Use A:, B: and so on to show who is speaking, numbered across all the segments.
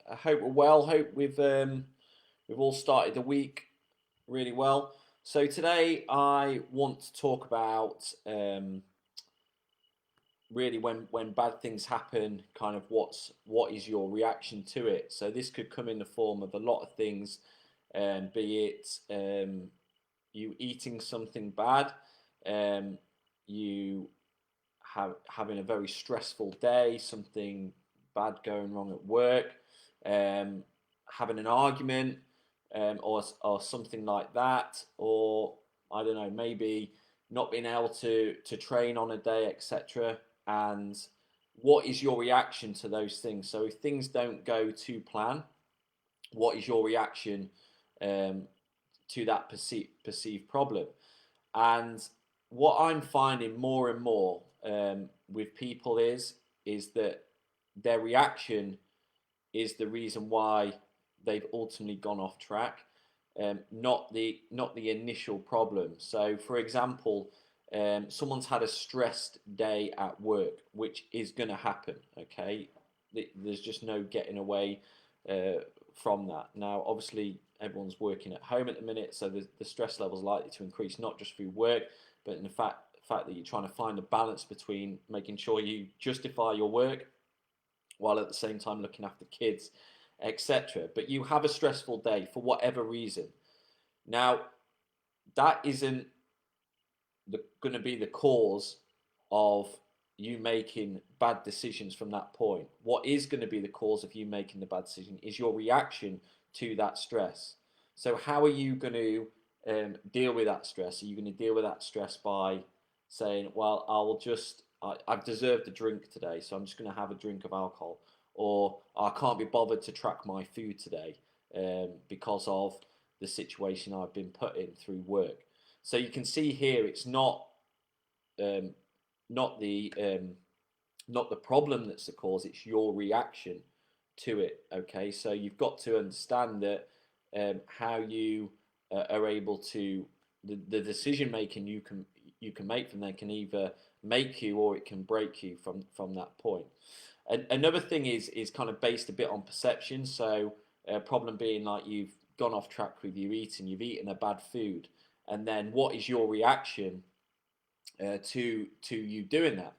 A: I hope we're well. Hope we've all started the week really well. So today I want to talk about really when bad things happen, kind of what is your reaction to it. So this could come in the form of a lot of things, be it you eating something bad, um, you having a very stressful day, something bad going wrong at work, um, having an argument, or something like that, or I don't know, maybe not being able to train on a day, etc. And what is your reaction to those things? So if things don't go to plan, what is your reaction um, to that perceived problem? And what I'm finding more and more with people is that their reaction is the reason why they've ultimately gone off track, not the initial problem. So, for example, someone's had a stressed day at work, which is going to happen. Okay, there's just no getting away from that. Now, obviously, everyone's working at home at the minute, so the stress level is likely to increase not just through work, but in the fact that you're trying to find a balance between making sure you justify your work while at the same time looking after kids, etc. But you have a stressful day for whatever reason. Now, that isn't going to be the cause of you making bad decisions from that point. What is going to be the cause of you making the bad decision is your reaction to that stress. So, how are you going to deal with that stress? Are you going to deal with that stress by saying, well, I've deserved a drink today, so I'm just going to have a drink of alcohol, or I can't be bothered to track my food today because of the situation I've been put in through work. So you can see here, it's um, not the um, not the problem that's the cause; it's your reaction to it. Okay, so you've got to understand that how you are able to the decision making you can make from there can either make you or it can break you from that point. And another thing is kind of based a bit on perception. So problem being like you've gone off track with your eating, you've eaten a bad food, and then what is your reaction to you doing that?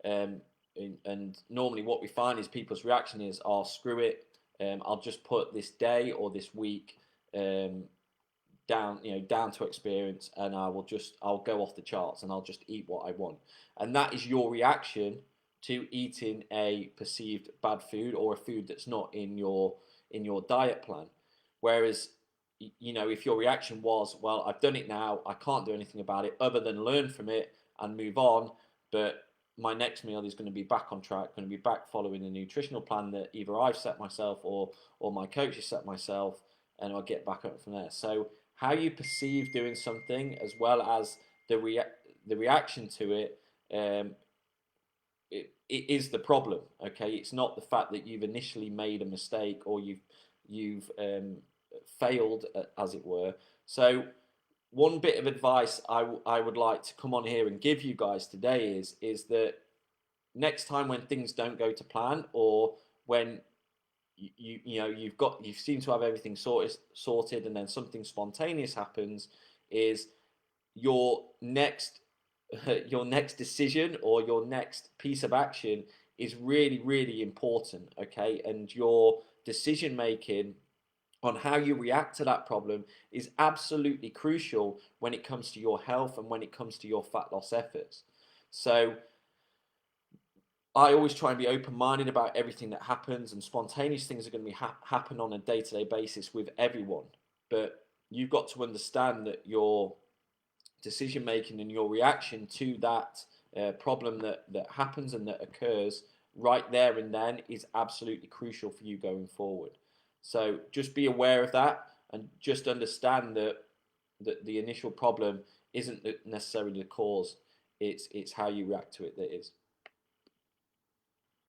A: And normally, what we find is people's reaction is, "Oh, screw it! I'll just put this day or this week um, down to experience, and I'll go off the charts and I'll just eat what I want." And that is your reaction to eating a perceived bad food or a food that's not in your diet plan. Whereas, if your reaction was, well, I've done it now, I can't do anything about it other than learn from it and move on, but my next meal is going to be back on track, going to be back following the nutritional plan that either I've set myself or my coach has set myself, and I'll get back up from there. So how you perceive doing something as well as the reaction to it, it is the problem. Okay, it's not the fact that you've initially made a mistake or you've failed, as it were. So one bit of advice I would like to come on here and give you guys today is that next time when things don't go to plan, or when you seem to have everything sorted and then something spontaneous happens, is your next your next decision or your next piece of action is really, really important. Okay, and your decision making on how you react to that problem is absolutely crucial when it comes to your health and when it comes to your fat loss efforts. So I always try and be open-minded about everything that happens, and spontaneous things are going to be happen on a day-to-day basis with everyone. But you've got to understand that your decision making and your reaction to that problem that happens and that occurs right there and then is absolutely crucial for you going forward. So just be aware of that and just understand that the initial problem isn't necessarily the cause. It's how you react to it that is.